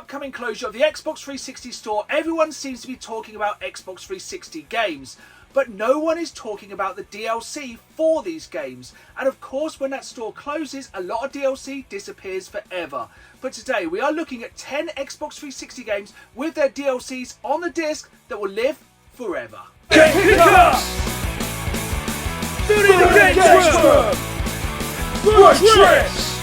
upcoming closure of the Xbox 360 store, everyone seems to be talking about Xbox 360 games. But no one is talking about the DLC for these games. And of course, when that store closes, a lot of DLC disappears forever. But today, we are looking at 10 Xbox 360 games with their DLCs on the disc that will live forever. Get pick up! Food in the Gangster! Rush Trips!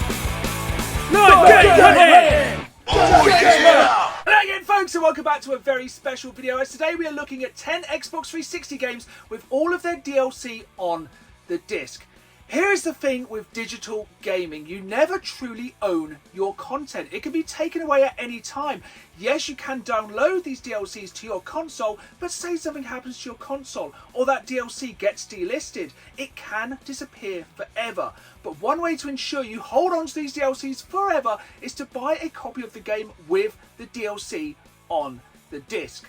Night Game Hunting! Hello again folks, and welcome back to a very special video, as today we are looking at 10 Xbox 360 games with all of their DLC on the disc. Here is the thing with digital gaming: you never truly own your content. It can be taken away at any time. Yes, you can download these DLCs to your console, but say something happens to your console or that DLC gets delisted, it can disappear forever. But one way to ensure you hold on to these DLCs forever is to buy a copy of the game with the DLC on the disc.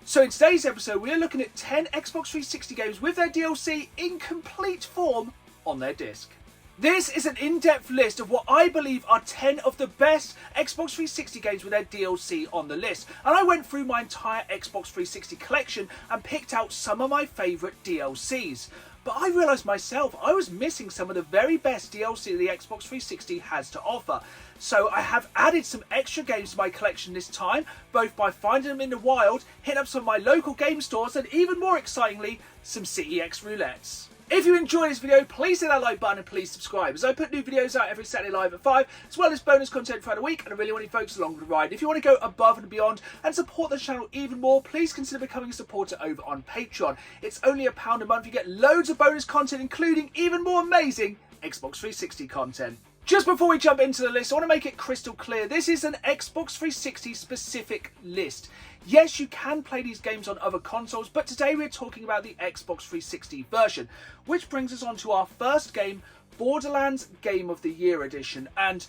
So in today's episode, we are looking at 10 Xbox 360 games with their DLC in complete form on their disc. This is an in-depth list of what I believe are 10 of the best Xbox 360 games with their DLC on the list. And I went through my entire Xbox 360 collection and picked out some of my favourite DLCs. But I realised myself I was missing some of the very best DLC the Xbox 360 has to offer. So I have added some extra games to my collection this time, both by finding them in the wild, hitting up some of my local game stores, and even more excitingly, some CEX Roulettes. If you enjoyed this video, please hit that like button and please subscribe, as I put new videos out every Saturday live at 5, as well as bonus content throughout the week, and I really want you folks along for the ride. If you want to go above and beyond and support the channel even more, please consider becoming a supporter over on Patreon. It's only £1 a month. You get loads of bonus content, including even more amazing Xbox 360 content. Just before we jump into the list, I want to make it crystal clear, this is an Xbox 360 specific list. Yes, you can play these games on other consoles, but today we're talking about the Xbox 360 version, which brings us on to our first game, Borderlands Game of the Year Edition. And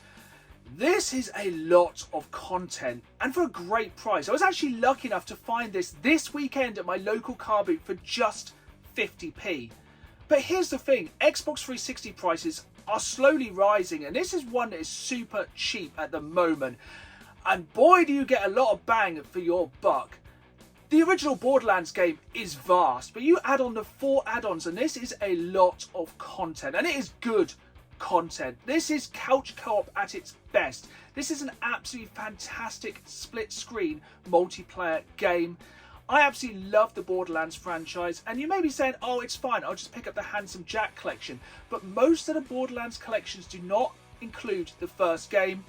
this is a lot of content, and for a great price. I was actually lucky enough to find this weekend at my local car boot for just 50p. But here's the thing, Xbox 360 prices are slowly rising, and this is one that is super cheap at the moment. And boy, do you get a lot of bang for your buck. The original Borderlands game is vast, but you add on the 4 add-ons, and this is a lot of content, and it is good content. This is couch co-op at its best. This is an absolutely fantastic split-screen multiplayer game. I absolutely love the Borderlands franchise, and you may be saying, oh, it's fine, I'll just pick up the Handsome Jack collection. But most of the Borderlands collections do not include the first game.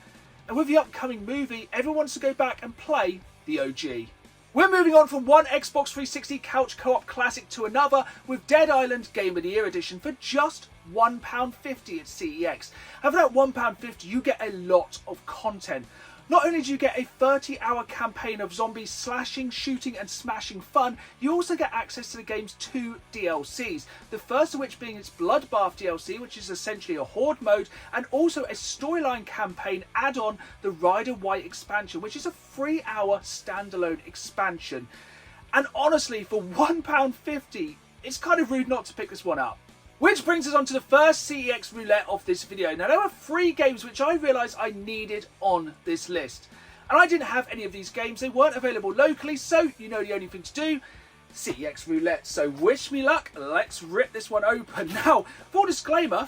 And with the upcoming movie, everyone wants to go back and play the OG. We're moving on from one Xbox 360 couch co-op classic to another with Dead Island Game of the Year Edition for just £1.50 at CEX. And for that £1.50, you get a lot of content. Not only do you get a 30-hour campaign of zombies slashing, shooting and smashing fun, you also get access to the game's 2 DLCs. The first of which being its Bloodbath DLC, which is essentially a horde mode, and also a storyline campaign add-on, the Rider White expansion, which is a 3-hour standalone expansion. And honestly, for £1.50, it's kind of rude not to pick this one up. Which brings us on to the first CEX Roulette of this video. Now, there were 3 games which I realised I needed on this list. And I didn't have any of these games. They weren't available locally, so you know the only thing to do, CEX Roulette. So wish me luck, let's rip this one open. Now, full disclaimer,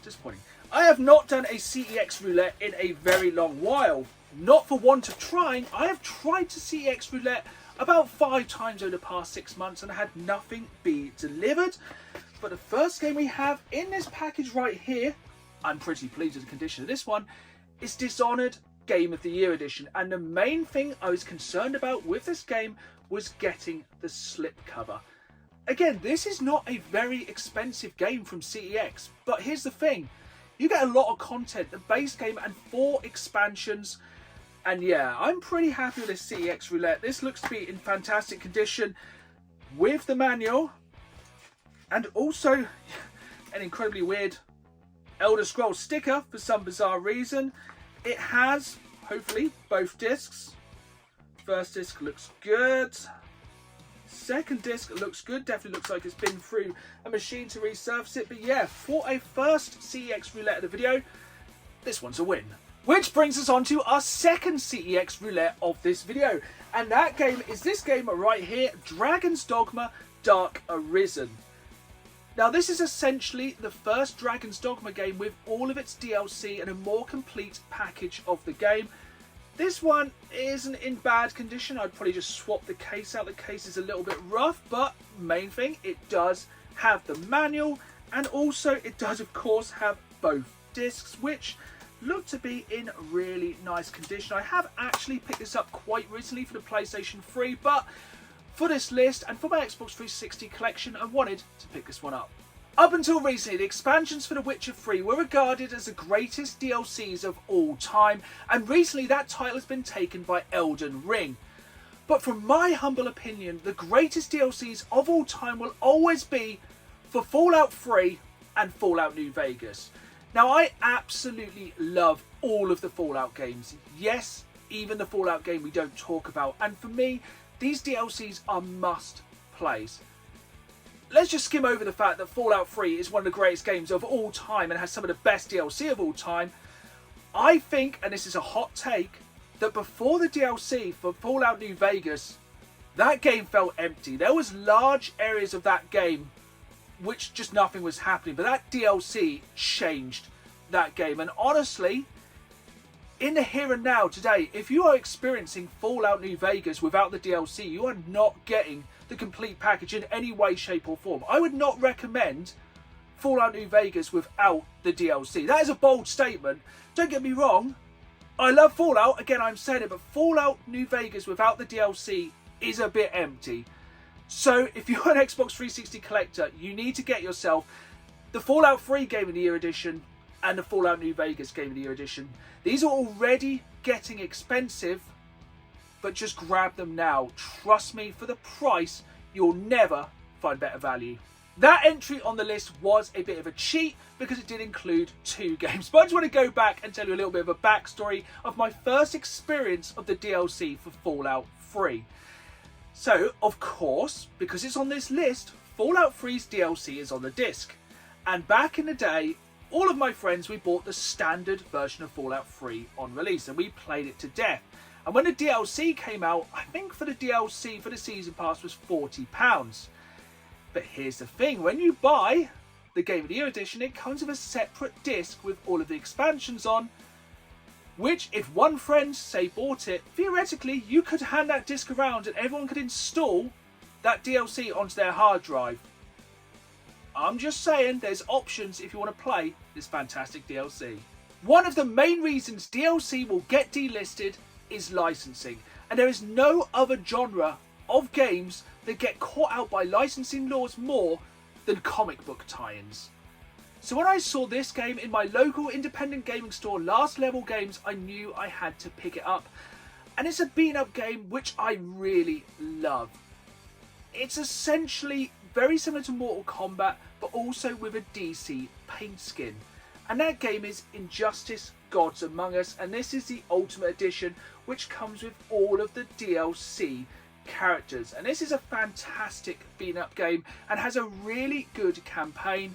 disappointing. I have not done a CEX Roulette in a very long while. Not for want of trying, I have tried to CEX Roulette about 5 times over the past 6 months and had nothing be delivered. But the first game we have in this package right here, I'm pretty pleased with the condition of this one, is Dishonored Game of the Year Edition. And the main thing I was concerned about with this game was getting the slipcover. Again, this is not a very expensive game from CEX, but here's the thing, you get a lot of content, the base game and 4 expansions. And yeah, I'm pretty happy with this CEX Roulette. This looks to be in fantastic condition with the manual. And also an incredibly weird Elder Scrolls sticker for some bizarre reason. It has, hopefully, both discs. First disc looks good. Second disc looks good. Definitely looks like it's been through a machine to resurface it. But yeah, for a first CEX Roulette of the video, this one's a win. Which brings us on to our second CEX Roulette of this video. And that game is this game right here, Dragon's Dogma Dark Arisen. Now this is essentially the first Dragon's Dogma game with all of its DLC and a more complete package of the game. This one isn't in bad condition. I'd probably just swap the case out. The case is a little bit rough, but main thing, it does have the manual, and also it does of course have both discs, which look to be in really nice condition. I have actually picked this up quite recently for the PlayStation 3, but for this list and for my Xbox 360 collection, I wanted to pick this one up. Up until recently, the expansions for The Witcher 3 were regarded as the greatest DLCs of all time, and recently that title has been taken by Elden Ring. But from my humble opinion, the greatest DLCs of all time will always be for Fallout 3 and Fallout New Vegas. Now, I absolutely love all of the Fallout games. Yes, even the Fallout game we don't talk about. And for me, these DLCs are must-plays. Let's just skim over the fact that Fallout 3 is one of the greatest games of all time and has some of the best DLC of all time. I think, and this is a hot take, that before the DLC for Fallout New Vegas, that game felt empty. There was large areas of that game which just nothing was happening, but that DLC changed that game. And honestly, in the here and now today, if you are experiencing Fallout New Vegas without the DLC, you are not getting the complete package in any way, shape or form. I would not recommend Fallout New Vegas without the DLC. That is a bold statement. Don't get me wrong, I love Fallout, again I'm saying it, but Fallout New Vegas without the DLC is a bit empty. So if you're an Xbox 360 collector, you need to get yourself the Fallout 3 Game of the Year edition and the Fallout New Vegas Game of the Year edition. These are already getting expensive, but just grab them now. Trust me, for the price, you'll never find better value. That entry on the list was a bit of a cheat because it did include 2 games. But I just want to go back and tell you a little bit of a backstory of my first experience of the DLC for Fallout 3. So, of course, because it's on this list, Fallout 3's DLC is on the disc. And back in the day, all of my friends, we bought the standard version of Fallout 3 on release, and we played it to death. And when the DLC came out, I think for the DLC for the Season Pass was £40. But here's the thing, when you buy the Game of the Year edition, it comes with a separate disc with all of the expansions on, which, if one friend, say, bought it, theoretically, you could hand that disc around and everyone could install that DLC onto their hard drive. I'm just saying, there's options if you want to play this fantastic DLC. One of the main reasons DLC will get delisted is licensing. And there is no other genre of games that get caught out by licensing laws more than comic book tie-ins. So when I saw this game in my local independent gaming store, Last Level Games, I knew I had to pick it up. And it's a beat up game which I really love. It's essentially very similar to Mortal Kombat, but also with a DC paint skin. And that game is Injustice Gods Among Us, and this is the Ultimate Edition, which comes with all of the DLC characters. And this is a fantastic beat up game and has a really good campaign.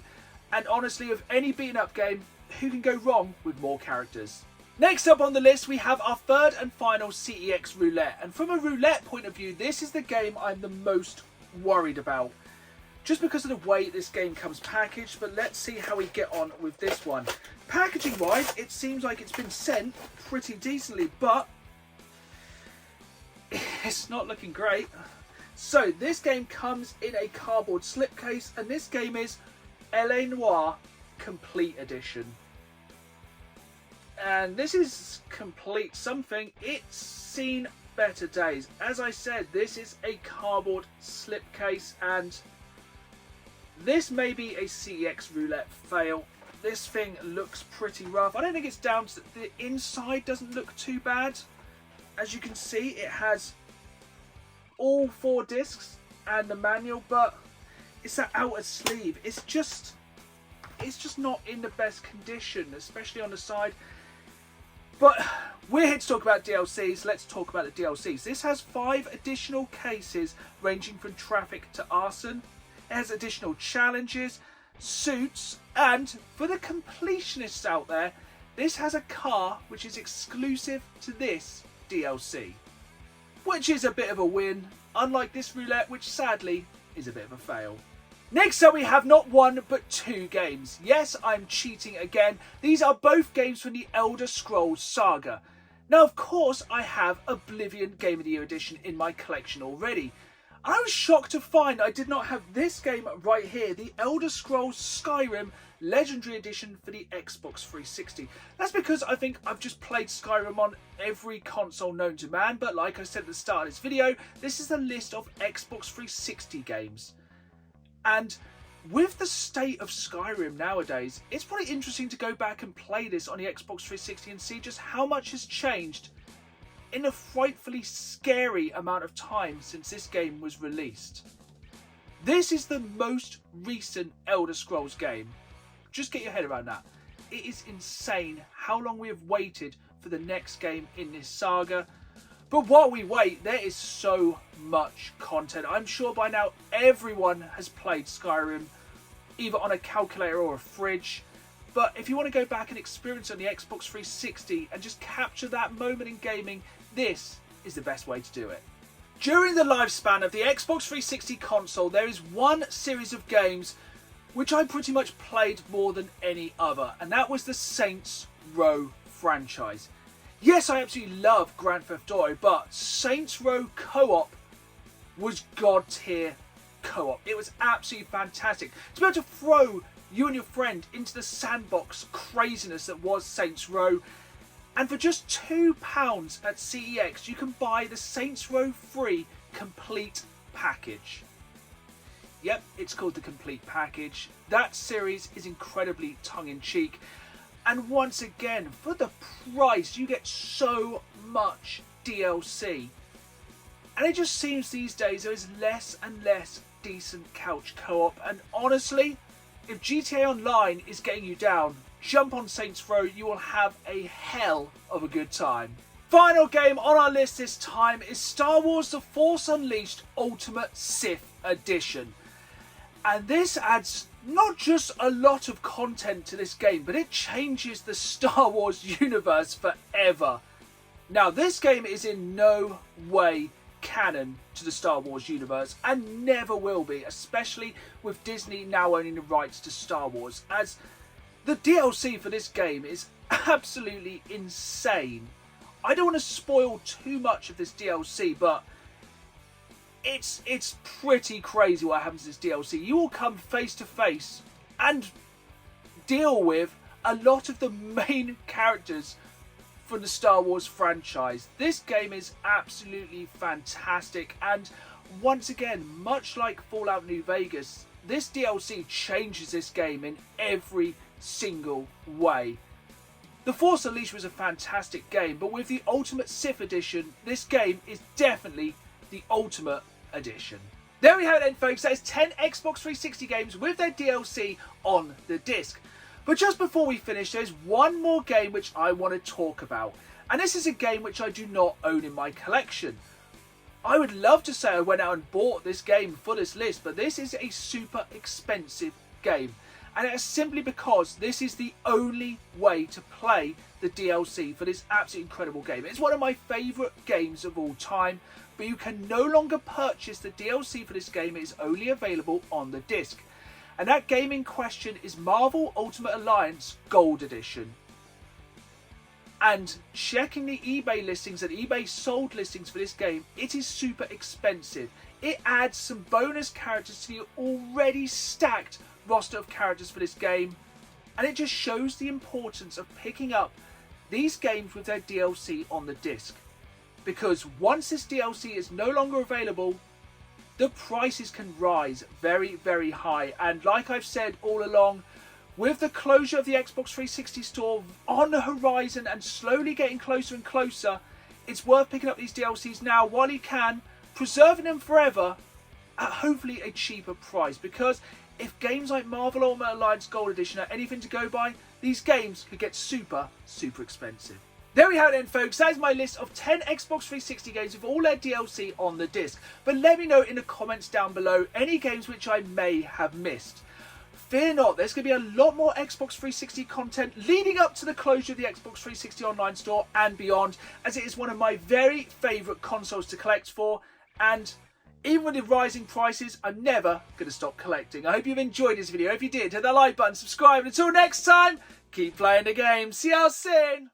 And honestly, of any beaten up game, who can go wrong with more characters? Next up on the list, we have our third and final CEX Roulette. And from a roulette point of view, this is the game I'm the most worried about. Just because of the way this game comes packaged, but let's see how we get on with this one. Packaging wise, it seems like it's been sent pretty decently, but it's not looking great. So this game comes in a cardboard slipcase, and this game is L.A. Noire Complete Edition. And this is complete something. It's seen better days. As I said, this is a cardboard slipcase, and this may be a CEX Roulette fail. This thing looks pretty rough. I don't think it's down to the inside doesn't look too bad. As you can see, it has all 4 discs and the manual, but it's that outer sleeve. It's just not in the best condition, especially on the side. But we're here to talk about DLCs. Let's talk about the DLCs. This has 5 additional cases ranging from traffic to arson. It has additional challenges, suits, and for the completionists out there, this has a car which is exclusive to this DLC, which is a bit of a win, unlike this roulette, which sadly is a bit of a fail. Next up we have not one but two games. Yes, I'm cheating again. These are both games from the Elder Scrolls saga. Now of course I have Oblivion Game of the Year Edition in my collection already. I was shocked to find I did not have this game right here, the Elder Scrolls Skyrim Legendary Edition for the Xbox 360. That's because I think I've just played Skyrim on every console known to man, but like I said at the start of this video, this is a list of Xbox 360 games. And with the state of Skyrim nowadays, it's probably interesting to go back and play this on the Xbox 360 and see just how much has changed in a frightfully scary amount of time since this game was released. This is the most recent Elder Scrolls game. Just get your head around that. It is insane how long we have waited for the next game in this saga. But while we wait, there is so much content. I'm sure by now everyone has played Skyrim, either on a calculator or a fridge. But if you want to go back and experience it on the Xbox 360 and just capture that moment in gaming, this is the best way to do it. During the lifespan of the Xbox 360 console, there is one series of games which I pretty much played more than any other, and that was the Saints Row franchise. Yes, I absolutely love Grand Theft Auto, but Saints Row co-op was god tier co-op. It was absolutely fantastic. To be able to throw you and your friend into the sandbox craziness that was Saints Row. And for just £2 at CEX, you can buy the Saints Row 3 complete package. Yep, it's called the complete package. That series is incredibly tongue-in-cheek. And once again, for the price, you get so much DLC. And it just seems these days there is less and less decent couch co-op. And honestly, if GTA Online is getting you down, jump on Saints Row, you will have a hell of a good time. Final game on our list this time is Star Wars The Force Unleashed Ultimate Sith Edition. And this adds not just a lot of content to this game, but it changes the Star Wars universe forever. Now, this game is in no way canon to the Star Wars universe and never will be, especially with Disney now owning the rights to Star Wars, as the DLC for this game is absolutely insane. I don't want to spoil too much of this DLC, but it's pretty crazy what happens in this DLC. You will come face to face and deal with a lot of the main characters from the Star Wars franchise. This game is absolutely fantastic, and once again, much like Fallout New Vegas, this DLC changes this game in every single way. The Force Unleashed was a fantastic game, but with the Ultimate Sith Edition, this game is definitely the Ultimate Edition. There we have it then, folks. That is 10 Xbox 360 games with their DLC on the disc. But just before we finish, there's one more game which I want to talk about. And this is a game which I do not own in my collection. I would love to say I went out and bought this game for this list, but this is a super expensive game. And it is simply because this is the only way to play the DLC for this absolutely incredible game. It's one of my favourite games of all time, but you can no longer purchase the DLC for this game. It is only available on the disc. And that game in question is Marvel Ultimate Alliance Gold Edition. And checking the eBay listings and eBay sold listings for this game, it is super expensive. It adds some bonus characters to the already stacked roster of characters for this game, and it just shows the importance of picking up these games with their DLC on the disc, because once this DLC is no longer available, the prices can rise very, very high. And like I've said all along, with the closure of the Xbox 360 store on the horizon and slowly getting closer and closer, it's worth picking up these DLCs now while you can, preserving them forever at hopefully a cheaper price, because if games like Marvel Ultimate Alliance Gold Edition are anything to go by, these games could get super, super expensive. There we have it then, folks. That is my list of 10 Xbox 360 games with all their DLC on the disc. But let me know in the comments down below any games which I may have missed. fear not, there's going to be a lot more Xbox 360 content leading up to the closure of the Xbox 360 online store and beyond, as it is one of my very favourite consoles to collect for, and even with the rising prices, I'm never going to stop collecting. I hope you've enjoyed this video. If you did, hit that like button, subscribe, and until next time, keep playing the game. See you soon.